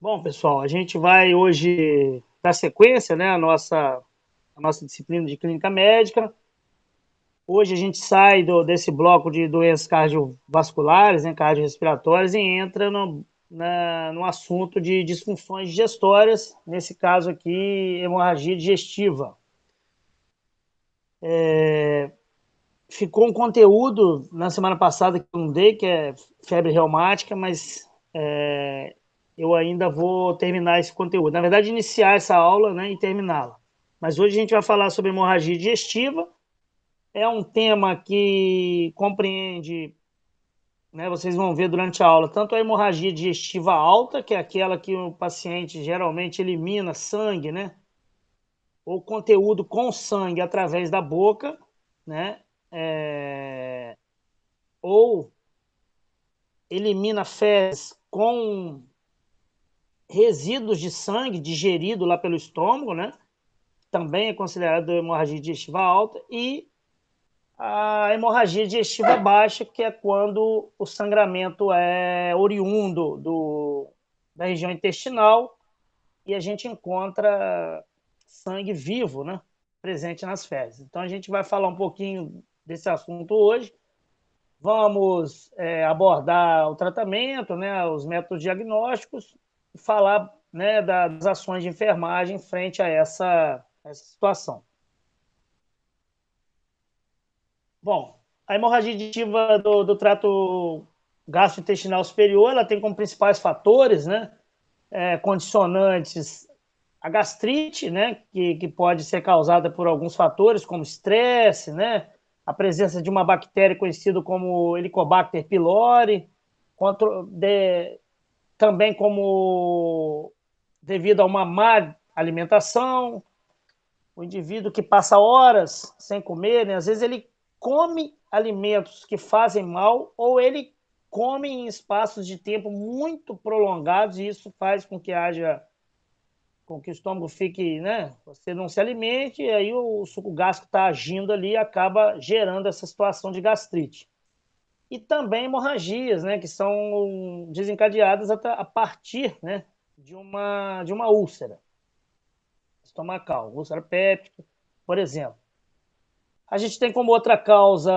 Bom, pessoal, a gente vai hoje dar sequência, né, a nossa disciplina de clínica médica. Hoje a gente sai desse bloco de doenças cardiovasculares, né, cardiorrespiratórias, e entra no assunto de disfunções digestórias, nesse caso aqui, hemorragia digestiva. Ficou um conteúdo na semana passada que eu não dei, que é febre reumática, mas eu ainda vou terminar esse conteúdo. Na verdade, iniciar essa aula, né, e terminá-la. Mas hoje a gente vai falar sobre hemorragia digestiva. É um tema que compreende, né, vocês vão ver durante a aula, tanto a hemorragia digestiva alta, que é aquela que o paciente geralmente elimina sangue, né, ou conteúdo com sangue através da boca, né, ou elimina fezes com resíduos de sangue digerido lá pelo estômago, né? Também é considerado hemorragia digestiva alta, e a hemorragia digestiva baixa, que é quando o sangramento é oriundo da região intestinal e a gente encontra sangue vivo, né? Presente nas fezes. Então a gente vai falar um pouquinho desse assunto hoje. Vamos abordar o tratamento, né, os métodos diagnósticos, e falar, né, das ações de enfermagem frente a essa situação. Bom, a hemorragia digestiva do trato gastrointestinal superior, ela tem como principais fatores, né, condicionantes a gastrite, né, que pode ser causada por alguns fatores, como estresse, né, a presença de uma bactéria conhecida como Helicobacter pylori, também como devido a uma má alimentação, o indivíduo que passa horas sem comer, né, às vezes ele come alimentos que fazem mal ou ele come em espaços de tempo muito prolongados e isso faz com que o estômago fique, né? Você não se alimente e aí o suco gástrico está agindo ali e acaba gerando essa situação de gastrite. E também hemorragias, né? Que são desencadeadas a partir, né? De uma úlcera estomacal, úlcera péptica, por exemplo. A gente tem como outra causa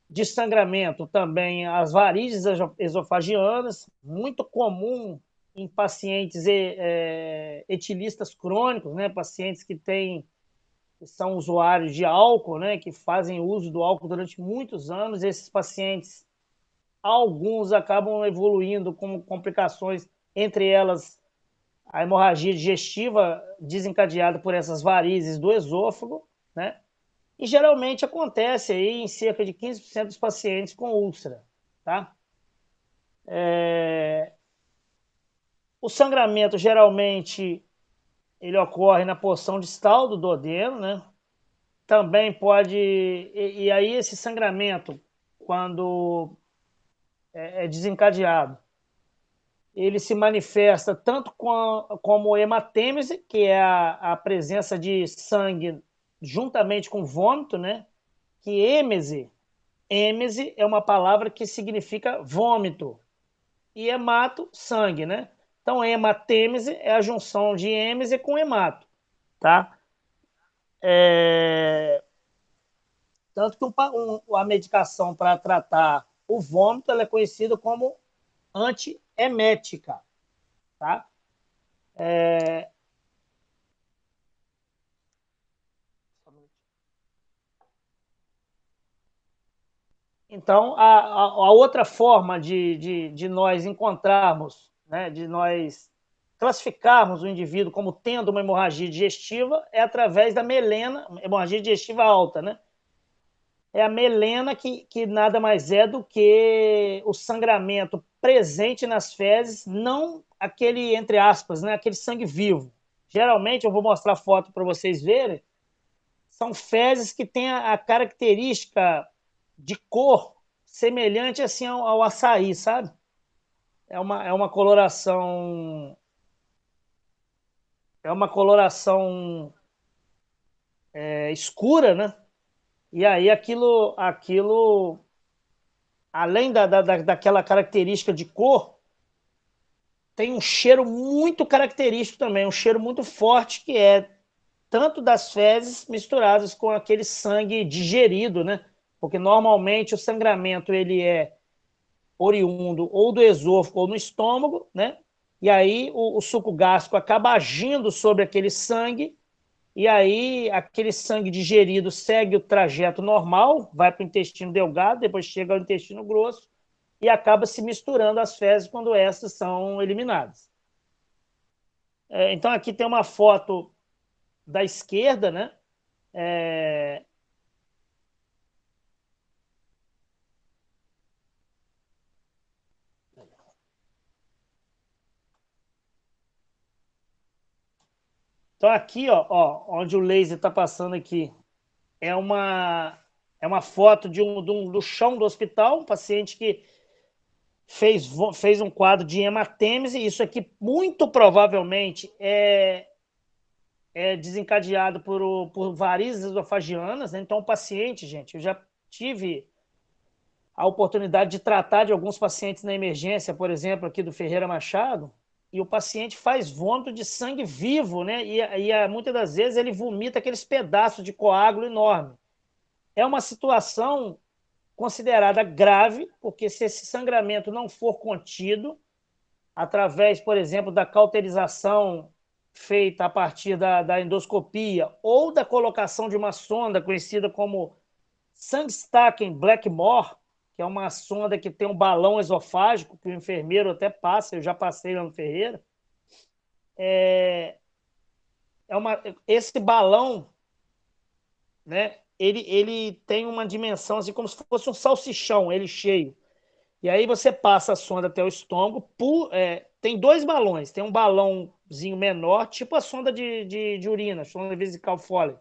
de sangramento também as varizes esofagianas, muito comum em pacientes etilistas crônicos, né? Pacientes que são usuários de álcool, né? Que fazem uso do álcool durante muitos anos. Esses pacientes, alguns acabam evoluindo com complicações, entre elas a hemorragia digestiva desencadeada por essas varizes do esôfago, né? E geralmente acontece aí em cerca de 15% dos pacientes com úlcera, tá? O sangramento geralmente ele ocorre na porção distal do duodeno, né? Também pode e aí esse sangramento, quando é desencadeado, ele se manifesta tanto como hematêmese, que é a presença de sangue juntamente com vômito, né? Que êmese é uma palavra que significa vômito e hemato, sangue, né? Então, hematêmese é a junção de êmese com hemato, tá? Tanto que a medicação para tratar o vômito ela é conhecida como antiemética, tá? Então, a outra forma de nós encontrarmos, né, de nós classificarmos o indivíduo como tendo uma hemorragia digestiva é através da melena, hemorragia digestiva alta, né? É a melena que nada mais é do que o sangramento presente nas fezes, não aquele, entre aspas, né, aquele sangue vivo. Geralmente, eu vou mostrar foto para vocês verem, são fezes que têm a característica de cor semelhante assim ao açaí, sabe? É uma coloração escura, né? E aí aquilo além daquela característica de cor, tem um cheiro muito característico também, um cheiro muito forte, que é tanto das fezes misturadas com aquele sangue digerido, né? Porque normalmente o sangramento ele é oriundo ou do esôfago ou no estômago, né? E aí o suco gástrico acaba agindo sobre aquele sangue, e aí aquele sangue digerido segue o trajeto normal, vai para o intestino delgado, depois chega ao intestino grosso e acaba se misturando às fezes quando essas são eliminadas. Então aqui tem uma foto da esquerda, né? É... Então aqui, ó, onde o laser está passando aqui, é uma, é uma foto do chão do hospital, um paciente que fez um quadro de hematêmese. Isso aqui muito provavelmente é desencadeado por varizes esofagianas, né? Então o paciente, gente, eu já tive a oportunidade de tratar de alguns pacientes na emergência, por exemplo, aqui do Ferreira Machado, e o paciente faz vômito de sangue vivo, né? E muitas das vezes ele vomita aqueles pedaços de coágulo enorme. É uma situação considerada grave, porque se esse sangramento não for contido, através, por exemplo, da cauterização feita a partir da endoscopia ou da colocação de uma sonda conhecida como Sangstaken Blackmore, que é uma sonda que tem um balão esofágico, que o enfermeiro até passa, eu já passei lá no Ferreira. Esse balão, né, ele tem uma dimensão assim como se fosse um salsichão, ele cheio. E aí você passa a sonda até o estômago. Tem dois balões. Tem um balãozinho menor, tipo a sonda de urina, sonda vesical Foley.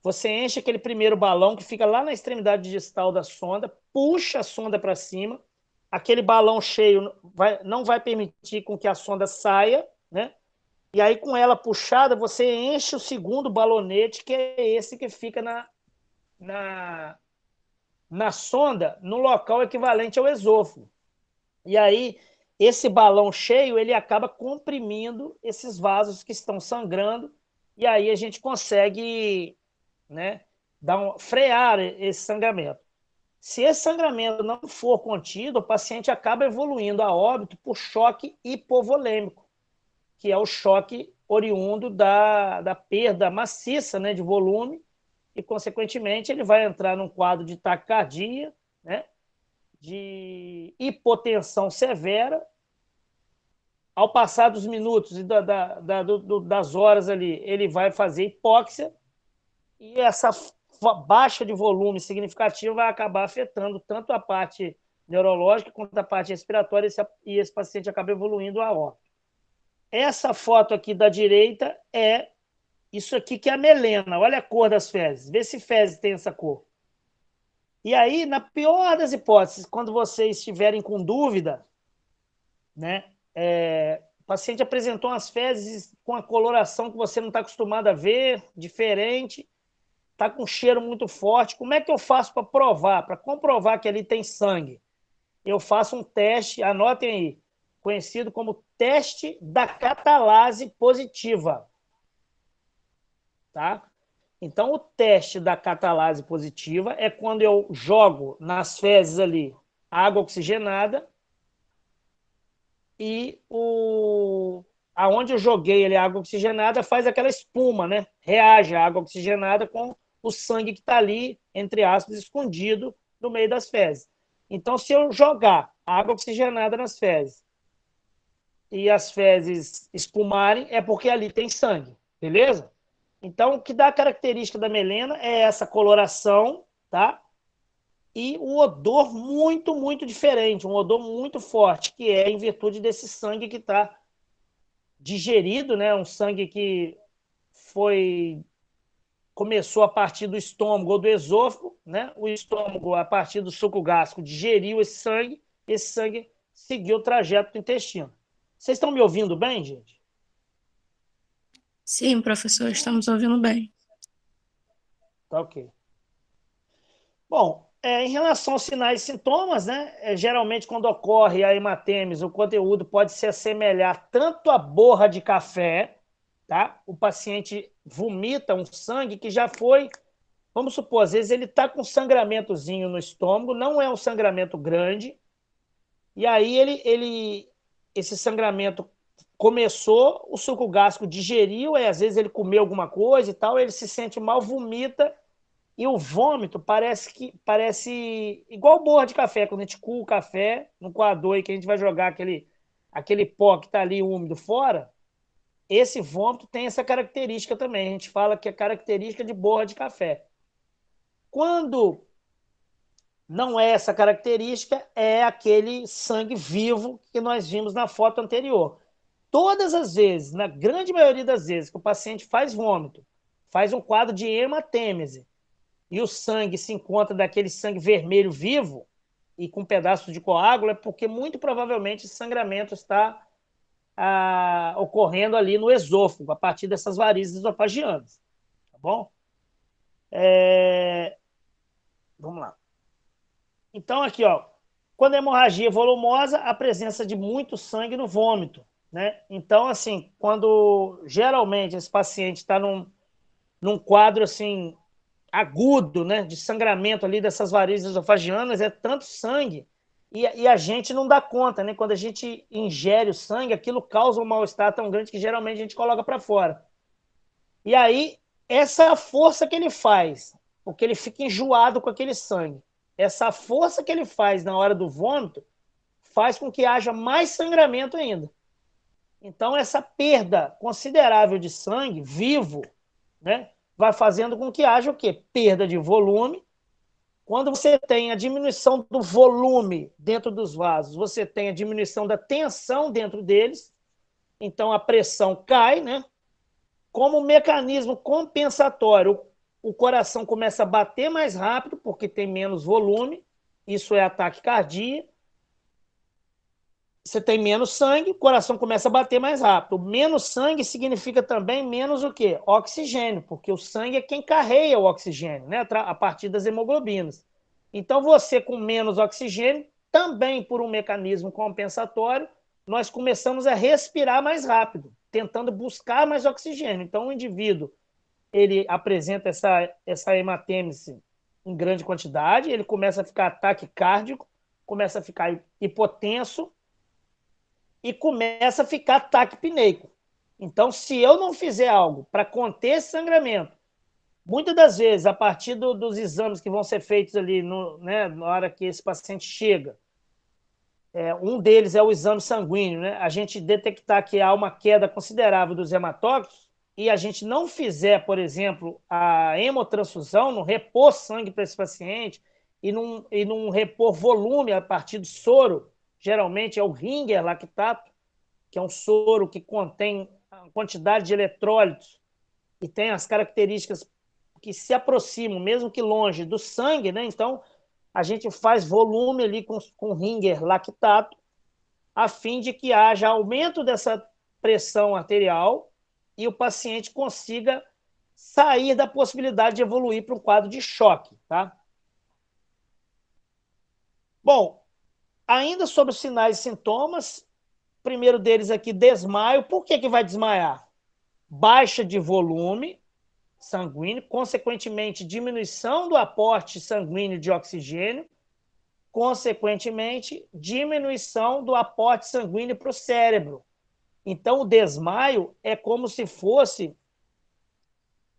Você enche aquele primeiro balão que fica lá na extremidade distal da sonda, puxa a sonda para cima. Aquele balão cheio não vai permitir com que a sonda saia, né? E aí, com ela puxada, você enche o segundo balonete, que é esse que fica na, na sonda, no local equivalente ao esôfago. E aí, esse balão cheio, ele acaba comprimindo esses vasos que estão sangrando, e aí a gente consegue, né, frear esse sangramento. Se esse sangramento não for contido, o paciente acaba evoluindo a óbito por choque hipovolêmico, que é o choque oriundo da perda maciça, né, de volume, e, consequentemente, ele vai entrar num quadro de taquicardia, né, de hipotensão severa. Ao passar dos minutos e das horas ali, ele vai fazer hipóxia, e essa baixa de volume significativa vai acabar afetando tanto a parte neurológica quanto a parte respiratória, e esse paciente acaba evoluindo a óbito. Essa foto aqui da direita é isso aqui, que é a melena. Olha a cor das fezes. Vê se fezes tem essa cor. E aí, na pior das hipóteses, quando vocês estiverem com dúvida, né, o paciente apresentou umas fezes com a coloração que você não está acostumado a ver, diferente, está com cheiro muito forte. Como é que eu faço para provar, para comprovar que ali tem sangue? Eu faço um teste, anotem aí, conhecido como teste da catalase positiva. Tá? Então, o teste da catalase positiva é quando eu jogo nas fezes ali água oxigenada, e aonde eu joguei ali a água oxigenada faz aquela espuma, né? Reage a água oxigenada com o sangue que está ali, entre aspas, escondido no meio das fezes. Então, se eu jogar água oxigenada nas fezes e as fezes espumarem, é porque ali tem sangue, beleza? Então, o que dá a característica da melena é essa coloração, tá? E o odor muito, muito diferente, um odor muito forte, que é em virtude desse sangue que está digerido, né? Um sangue que começou a partir do estômago ou do esôfago, né? O estômago, a partir do suco gástrico, digeriu esse sangue seguiu o trajeto do intestino. Vocês estão me ouvindo bem, gente? Sim, professor, estamos ouvindo bem. Tá ok. Bom, Em relação aos sinais e sintomas, né? Geralmente, quando ocorre a hematêmese, o conteúdo pode se assemelhar tanto à borra de café, tá? O paciente vomita um sangue que já foi, vamos supor, às vezes ele está com sangramentozinho no estômago, não é um sangramento grande, e aí esse sangramento começou, o suco gástrico digeriu, aí às vezes ele comeu alguma coisa e tal, ele se sente mal, vomita, e o vômito parece igual borra de café, quando a gente coa o café no coador e que a gente vai jogar aquele pó que está ali úmido fora, esse vômito tem essa característica também. A gente fala que é característica de borra de café. Quando não é essa característica, é aquele sangue vivo que nós vimos na foto anterior. Todas as vezes, na grande maioria das vezes, que o paciente faz vômito, faz um quadro de hematêmese, e o sangue se encontra daquele sangue vermelho vivo e com pedaços de coágulo, é porque muito provavelmente esse sangramento está ocorrendo ali no esôfago, a partir dessas varizes esofagianas. Tá bom? Vamos lá. Então, aqui, ó, quando a hemorragia é volumosa, a presença de muito sangue no vômito. Né? Então, assim, quando geralmente esse paciente está num quadro assim agudo, né, de sangramento ali dessas varizes esofagianas, é tanto sangue e a gente não dá conta, né? Quando a gente ingere o sangue, aquilo causa um mal-estar tão grande que geralmente a gente coloca para fora. E aí, essa é a força que ele faz, porque ele fica enjoado com aquele sangue. Essa força que ele faz na hora do vômito faz com que haja mais sangramento ainda. Então, essa perda considerável de sangue vivo, né, vai fazendo com que haja o quê? Perda de volume. Quando você tem a diminuição do volume dentro dos vasos, você tem a diminuição da tensão dentro deles, então a pressão cai, né? Como mecanismo compensatório, o coração começa a bater mais rápido, porque tem menos volume, isso é ataque cardíaco. Você tem menos sangue, o coração começa a bater mais rápido. Menos sangue significa também menos o quê? Oxigênio, porque o sangue é quem carrega o oxigênio, né? A partir das hemoglobinas. Então, você com menos oxigênio, também por um mecanismo compensatório, nós começamos a respirar mais rápido, tentando buscar mais oxigênio. Então, o indivíduo ele apresenta essa hematêmese em grande quantidade, ele começa a ficar taquicárdico, começa a ficar hipotenso, e começa a ficar taquipneico. Então, se eu não fizer algo para conter esse sangramento, muitas das vezes, a partir dos exames que vão ser feitos ali né, na hora que esse paciente chega, um deles é o exame sanguíneo, né? A gente detectar que há uma queda considerável dos hematócritos e a gente não fizer, por exemplo, a hemotransfusão, não repor sangue para esse paciente e não repor volume a partir do soro, geralmente é o Ringer lactato, que é um soro que contém a quantidade de eletrólitos e tem as características que se aproximam, mesmo que longe, do sangue, né? Então, a gente faz volume ali com Ringer lactato, a fim de que haja aumento dessa pressão arterial e o paciente consiga sair da possibilidade de evoluir para um quadro de choque, tá? Bom, ainda sobre os sinais e sintomas, primeiro deles aqui, desmaio. Por que vai desmaiar? Baixa de volume sanguíneo, consequentemente, diminuição do aporte sanguíneo de oxigênio, consequentemente, diminuição do aporte sanguíneo para o cérebro. Então, o desmaio é como se fosse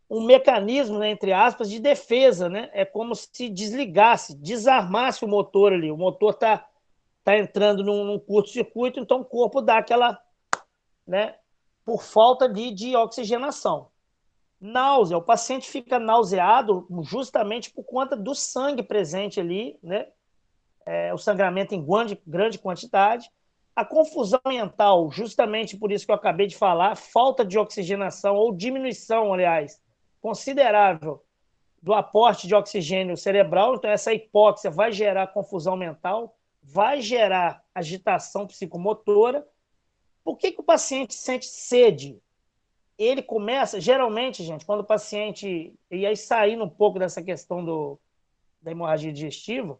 um mecanismo, né, entre aspas, de defesa, né? É como se desligasse, desarmasse o motor ali. O motor tá entrando num curto-circuito, então o corpo dá aquela, né, por falta de oxigenação. Náusea, o paciente fica nauseado justamente por conta do sangue presente ali, né? O sangramento em grande quantidade. A confusão mental, justamente por isso que eu acabei de falar, falta de oxigenação ou diminuição, aliás, considerável do aporte de oxigênio cerebral. Então, essa hipóxia vai gerar confusão mental, vai gerar agitação psicomotora. Por que o paciente sente sede? Ele começa, geralmente, gente, quando o paciente. E aí, saindo um pouco dessa questão da hemorragia digestiva,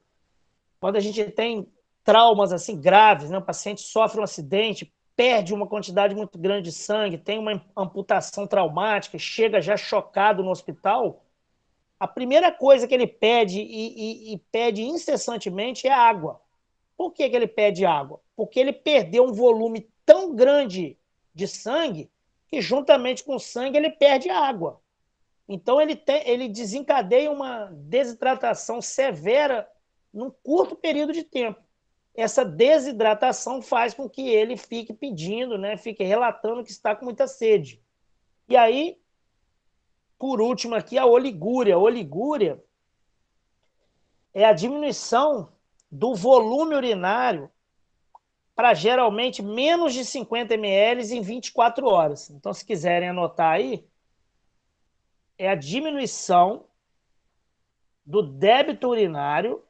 quando a gente tem traumas assim graves, né? O paciente sofre um acidente, perde uma quantidade muito grande de sangue, tem uma amputação traumática, chega já chocado no hospital, a primeira coisa que ele pede e pede incessantemente é água. Por que ele pede água? Porque ele perdeu um volume tão grande de sangue que, juntamente com o sangue, ele perde água. Então, ele desencadeia uma desidratação severa num curto período de tempo. Essa desidratação faz com que ele fique pedindo, né, fique relatando que está com muita sede. E aí, por último aqui, a oligúria. A oligúria é a diminuição do volume urinário para geralmente menos de 50 ml em 24 horas. Então, se quiserem anotar aí, é a diminuição do débito urinário,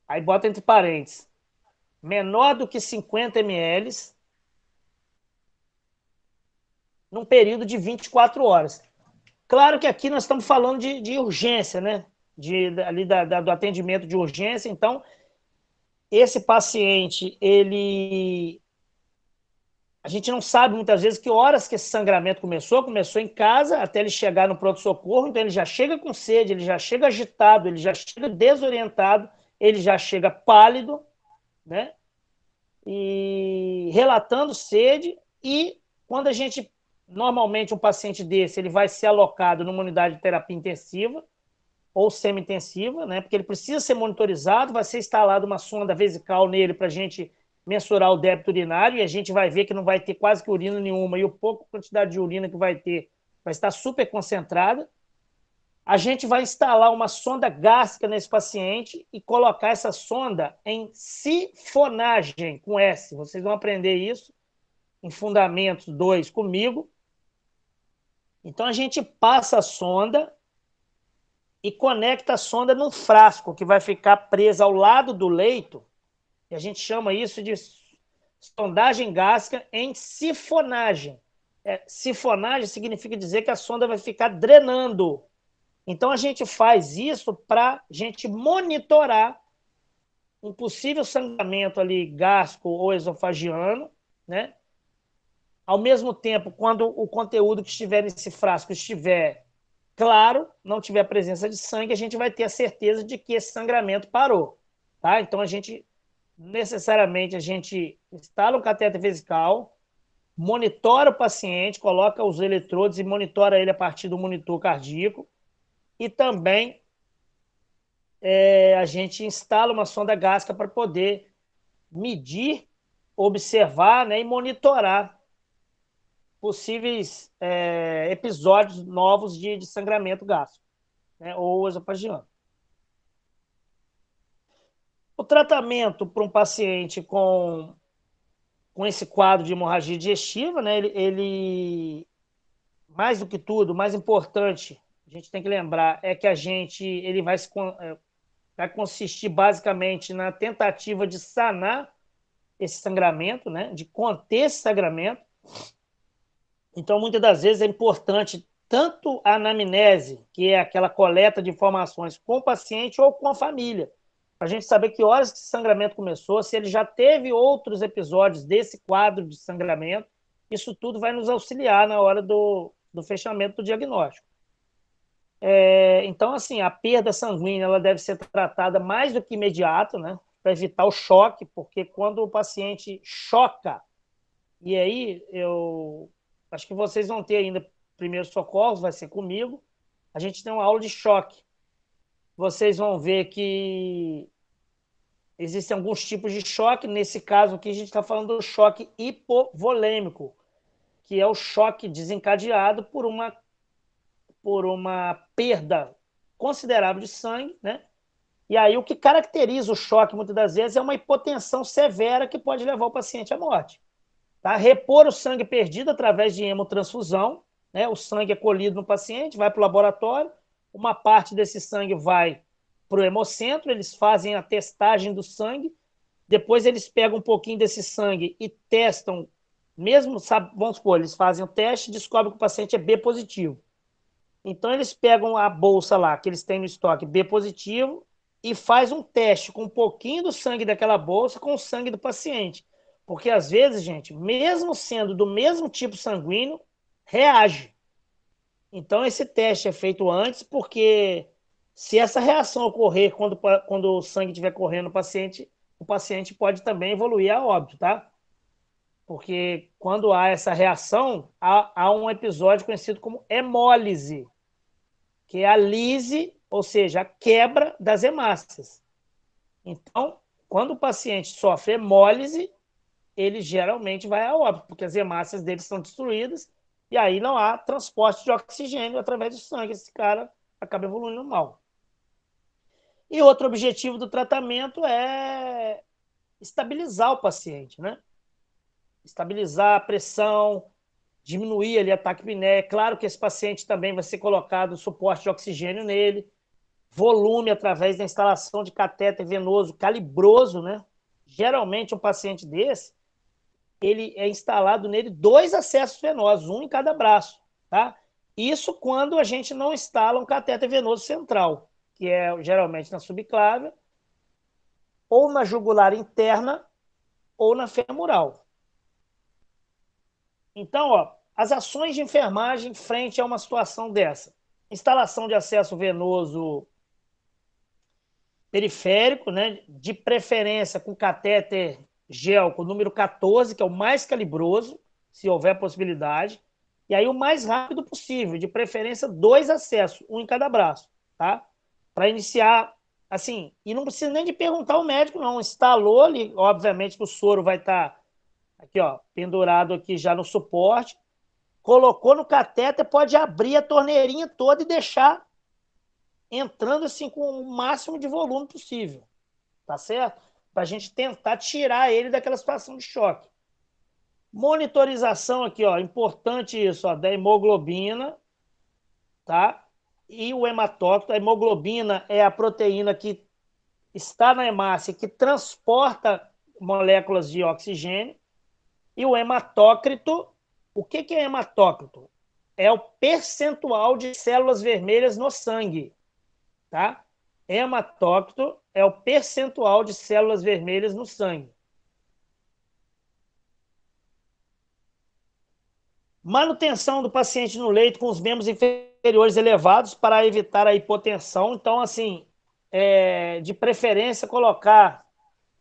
aí bota entre parênteses, menor do que 50 ml num período de 24 horas. Claro que aqui nós estamos falando de urgência, né? Ali do atendimento de urgência. Então, esse paciente, a gente não sabe muitas vezes que horas que esse sangramento começou em casa até ele chegar no pronto-socorro, então ele já chega com sede, ele já chega agitado, ele já chega desorientado, ele já chega pálido, né? E relatando sede, e quando a gente, normalmente um paciente desse, ele vai ser alocado numa unidade de terapia intensiva ou semi-intensiva, né? Porque ele precisa ser monitorizado, vai ser instalada uma sonda vesical nele para a gente mensurar o débito urinário, e a gente vai ver que não vai ter quase que urina nenhuma, e o pouco quantidade de urina que vai ter vai estar super concentrada. A gente vai instalar uma sonda gástrica nesse paciente e colocar essa sonda em sifonagem, com S. Vocês vão aprender isso em Fundamentos 2 comigo. Então, a gente passa a sonda e conecta a sonda num frasco que vai ficar presa ao lado do leito, e a gente chama isso de sondagem gástrica em sifonagem. Sifonagem significa dizer que a sonda vai ficar drenando. Então, a gente faz isso para a gente monitorar um possível sangramento ali gástrico ou esofagiano, né? Ao mesmo tempo, quando o conteúdo que estiver nesse frasco estiver claro, não tiver presença de sangue, a gente vai ter a certeza de que esse sangramento parou, tá? Então, necessariamente, a gente instala o catéter vesical, monitora o paciente, coloca os eletrodos e monitora ele a partir do monitor cardíaco, e também a gente instala uma sonda gástrica para poder medir, observar, né, e monitorar possíveis episódios novos de sangramento gástrico, né, ou esofagiano. O tratamento para um paciente com esse quadro de hemorragia digestiva, né, ele, mais do que tudo, mais importante, a gente tem que lembrar, é que ele vai consistir basicamente na tentativa de sanar esse sangramento, né, de conter esse sangramento. Então, muitas das vezes é importante tanto a anamnese, que é aquela coleta de informações com o paciente ou com a família, para a gente saber que horas que esse sangramento começou, se ele já teve outros episódios desse quadro de sangramento. Isso tudo vai nos auxiliar na hora do fechamento do diagnóstico. Então, assim, a perda sanguínea ela deve ser tratada mais do que imediato, né, para evitar o choque, porque quando o paciente choca, e aí eu acho que vocês vão ter ainda primeiros socorros, vai ser comigo, a gente tem uma aula de choque. Vocês vão ver que existem alguns tipos de choque. Nesse caso aqui, a gente está falando do choque hipovolêmico, que é o choque desencadeado por uma perda considerável de sangue, né? E aí o que caracteriza o choque, muitas das vezes, é uma hipotensão severa que pode levar o paciente à morte. Tá? Repor o sangue perdido através de hemotransfusão, né? O sangue é colhido no paciente, vai para o laboratório, uma parte desse sangue vai para o hemocentro, eles fazem a testagem do sangue, depois eles pegam um pouquinho desse sangue e testam, mesmo, vamos supor, eles fazem o teste e descobrem que o paciente é B positivo. Então, eles pegam a bolsa lá, que eles têm no estoque B positivo, e faz um teste com um pouquinho do sangue daquela bolsa com o sangue do paciente. Porque, às vezes, gente, mesmo sendo do mesmo tipo sanguíneo, reage. Então, esse teste é feito antes, porque se essa reação ocorrer quando o sangue estiver correndo no paciente, o paciente pode também evoluir a óbito, tá? Porque quando há essa reação, há um episódio conhecido como hemólise, que é a lise, ou seja, a quebra das hemácias. Então, quando o paciente sofre hemólise, ele geralmente vai a óbito, porque as hemácias dele são destruídas e aí não há transporte de oxigênio através do sangue. Esse cara acaba evoluindo mal. E outro objetivo do tratamento é estabilizar o paciente, né? Estabilizar a pressão, diminuir ali a taquipneia. É claro que esse paciente também vai ser colocado suporte de oxigênio nele, volume através da instalação de catéter venoso calibroso, né? Geralmente um paciente desse, ele é instalado nele 2 acessos venosos, um em cada braço, tá? Isso quando a gente não instala um catéter venoso central, que é geralmente na subclávia, ou na jugular interna, ou na femoral. Então, ó, as ações de enfermagem frente a uma situação dessa. Instalação de acesso venoso periférico, né, de preferência com catéter gel com número 14, que é o mais calibroso, se houver possibilidade, e aí o mais rápido possível, de preferência 2 acessos, um em cada braço, tá? Para iniciar, assim, e não precisa nem de perguntar ao médico, não, instalou ali, obviamente que o soro vai estar aqui, ó, pendurado aqui já no suporte, colocou no catéter, pode abrir a torneirinha toda e deixar entrando assim com o máximo de volume possível, tá certo? Para a gente tentar tirar ele daquela situação de choque. Monitorização aqui, ó, importante isso, ó, da hemoglobina, tá? E o hematócrito, a hemoglobina é a proteína que está na hemácia, que transporta moléculas de oxigênio, e o hematócrito, o que é hematócrito? É o percentual de células vermelhas no sangue, tá? Hematócrito é o percentual de células vermelhas no sangue. Manutenção do paciente no leito com os membros inferiores elevados para evitar a hipotensão. Então, assim, de preferência, colocar,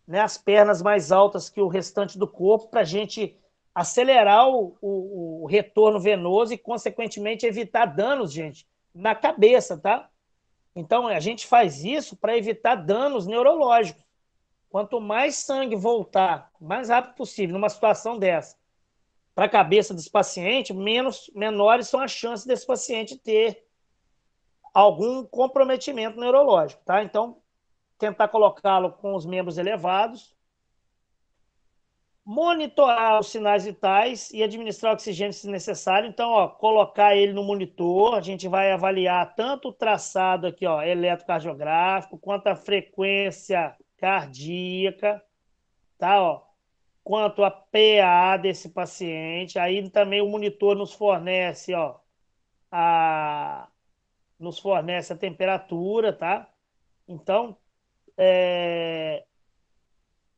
né, as pernas mais altas que o restante do corpo para a gente acelerar o retorno venoso e, consequentemente, evitar danos, gente, na cabeça, tá? Então, a gente faz isso para evitar danos neurológicos. Quanto mais sangue voltar, o mais rápido possível, numa situação dessa, para a cabeça desse paciente, menores são as chances desse paciente ter algum comprometimento neurológico, tá? Então, tentar colocá-lo com os membros elevados, monitorar os sinais vitais e administrar oxigênio se necessário. Então, ó, colocar ele no monitor, a gente vai avaliar tanto o traçado aqui, ó, eletrocardiográfico, quanto a frequência cardíaca, tá, ó, quanto a PA desse paciente. Aí também o monitor nos fornece, ó, a, nos fornece a temperatura, tá? Então, é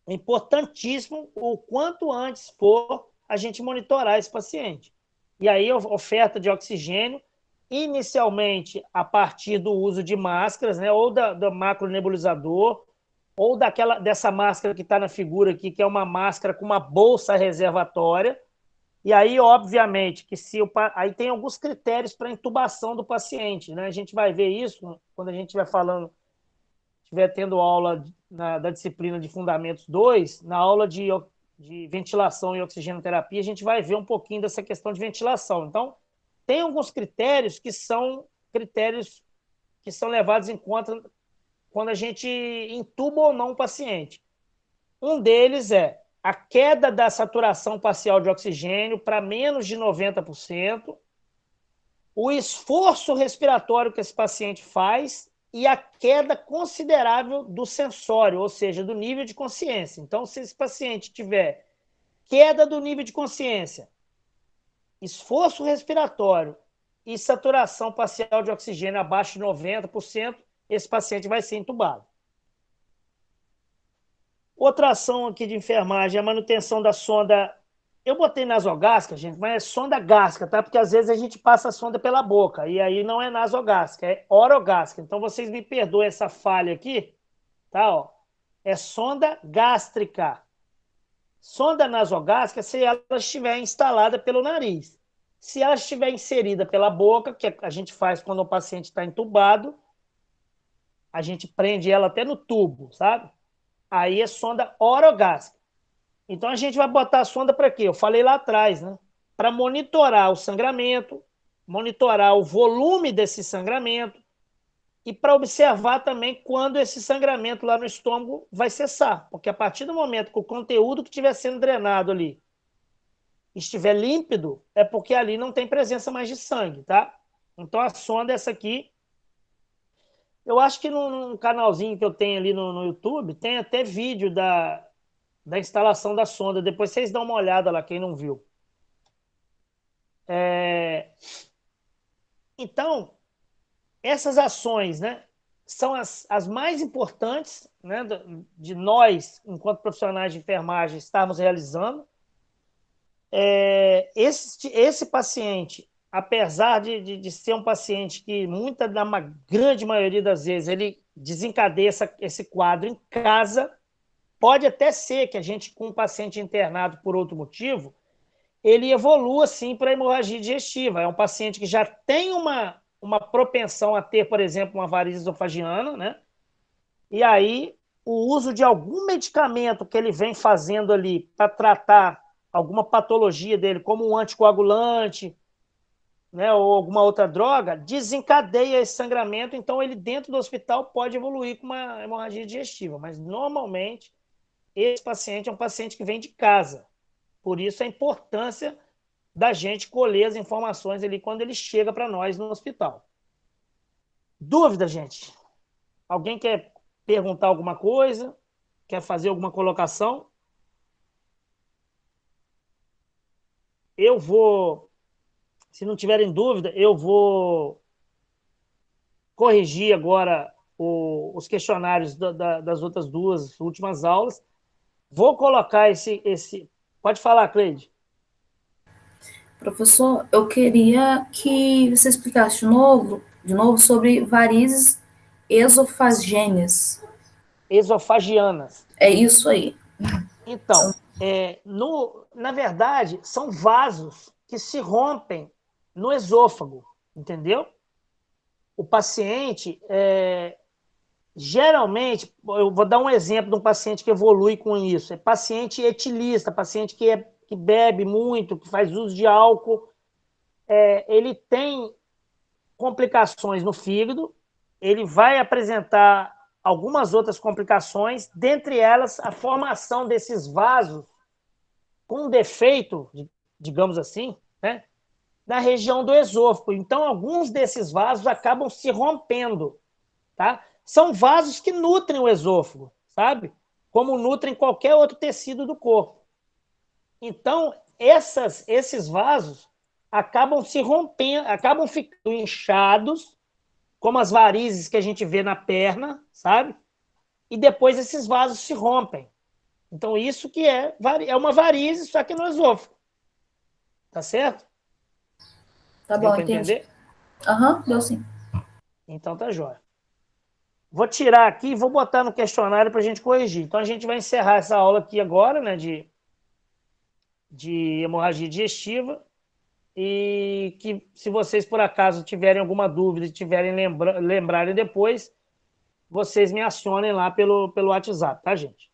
importantíssimo o quanto antes for a gente monitorar esse paciente. E aí, oferta de oxigênio, inicialmente a partir do uso de máscaras, né? Ou do macronebulizador, ou dessa máscara que está na figura aqui, que é uma máscara com uma bolsa reservatória. E aí, obviamente, que se aí tem alguns critérios para intubação do paciente, né? A gente vai ver isso quando a gente estiver falando, estiver tendo aula da disciplina de Fundamentos 2, na aula de ventilação e oxigenoterapia, a gente vai ver um pouquinho dessa questão de ventilação. Então, tem alguns critérios que são levados em conta quando a gente intuba ou não o paciente. Um deles é a queda da saturação parcial de oxigênio para menos de 90%, o esforço respiratório que esse paciente faz e a queda considerável do sensório, ou seja, do nível de consciência. Então, se esse paciente tiver queda do nível de consciência, esforço respiratório e saturação parcial de oxigênio abaixo de 90%, esse paciente vai ser entubado. Outra ação aqui de enfermagem é a manutenção da sonda. Eu botei nasogástrica, gente, mas é sonda gástrica, tá? Porque às vezes a gente passa a sonda pela boca, e aí não é nasogástrica, é orogástrica. Então vocês me perdoem essa falha aqui, tá? Ó, é sonda gástrica. Sonda nasogástrica se ela estiver instalada pelo nariz. Se ela estiver inserida pela boca, que a gente faz quando o paciente está entubado, a gente prende ela até no tubo, sabe? Aí é sonda orogástrica. Então a gente vai botar a sonda para quê? Eu falei lá atrás, né? Para monitorar o sangramento, monitorar o volume desse sangramento e para observar também quando esse sangramento lá no estômago vai cessar. Porque a partir do momento que o conteúdo que estiver sendo drenado ali estiver límpido, é porque ali não tem presença mais de sangue, tá? Então a sonda é essa aqui. Eu acho que num canalzinho que eu tenho ali no YouTube, tem até vídeo da instalação da sonda. Depois vocês dão uma olhada lá, quem não viu. Então, essas ações, né, são as mais importantes, né, de nós, enquanto profissionais de enfermagem, estarmos realizando. Esse paciente, apesar de ser um paciente que, na grande maioria das vezes, ele desencadeia esse quadro em casa, pode até ser que a gente, com um paciente internado por outro motivo, ele evolua, sim, para hemorragia digestiva. É um paciente que já tem uma propensão a ter, por exemplo, uma varize esofágiana, né? E aí, o uso de algum medicamento que ele vem fazendo ali para tratar alguma patologia dele, como um anticoagulante, né, ou alguma outra droga, desencadeia esse sangramento, então ele dentro do hospital pode evoluir com uma hemorragia digestiva, mas normalmente esse paciente é um paciente que vem de casa. Por isso a importância da gente colher as informações ali quando ele chega para nós no hospital. Dúvida, gente? Alguém quer perguntar alguma coisa? Quer fazer alguma colocação? Eu vou, se não tiverem dúvida, eu vou corrigir agora os questionários das outras duas últimas aulas. Vou colocar esse. Pode falar, Cleide. Professor, eu queria que você explicasse de novo sobre varizes esofagêneas. Esofagianas. É isso aí. Então, na verdade, são vasos que se rompem no esôfago, entendeu? O paciente, geralmente, eu vou dar um exemplo de um paciente que evolui com isso. É paciente etilista, paciente que bebe muito, que faz uso de álcool. Ele tem complicações no fígado, ele vai apresentar algumas outras complicações, dentre elas a formação desses vasos com defeito, digamos assim, né, na região do esôfago. Então, alguns desses vasos acabam se rompendo, tá? São vasos que nutrem o esôfago, sabe? Como nutrem qualquer outro tecido do corpo. Então, esses vasos acabam se rompendo, acabam ficando inchados, como as varizes que a gente vê na perna, sabe? E depois esses vasos se rompem. Então, isso que é uma varize, só que no esôfago. Tá certo? Tá Deu bom, para entendi. entender? Aham, deu sim. Então tá jóia. Vou tirar aqui e vou botar no questionário para a gente corrigir. Então a gente vai encerrar essa aula aqui agora, né, de hemorragia digestiva. E que, se vocês por acaso tiverem alguma dúvida e tiverem lembrarem depois, vocês me acionem lá pelo WhatsApp, tá, gente?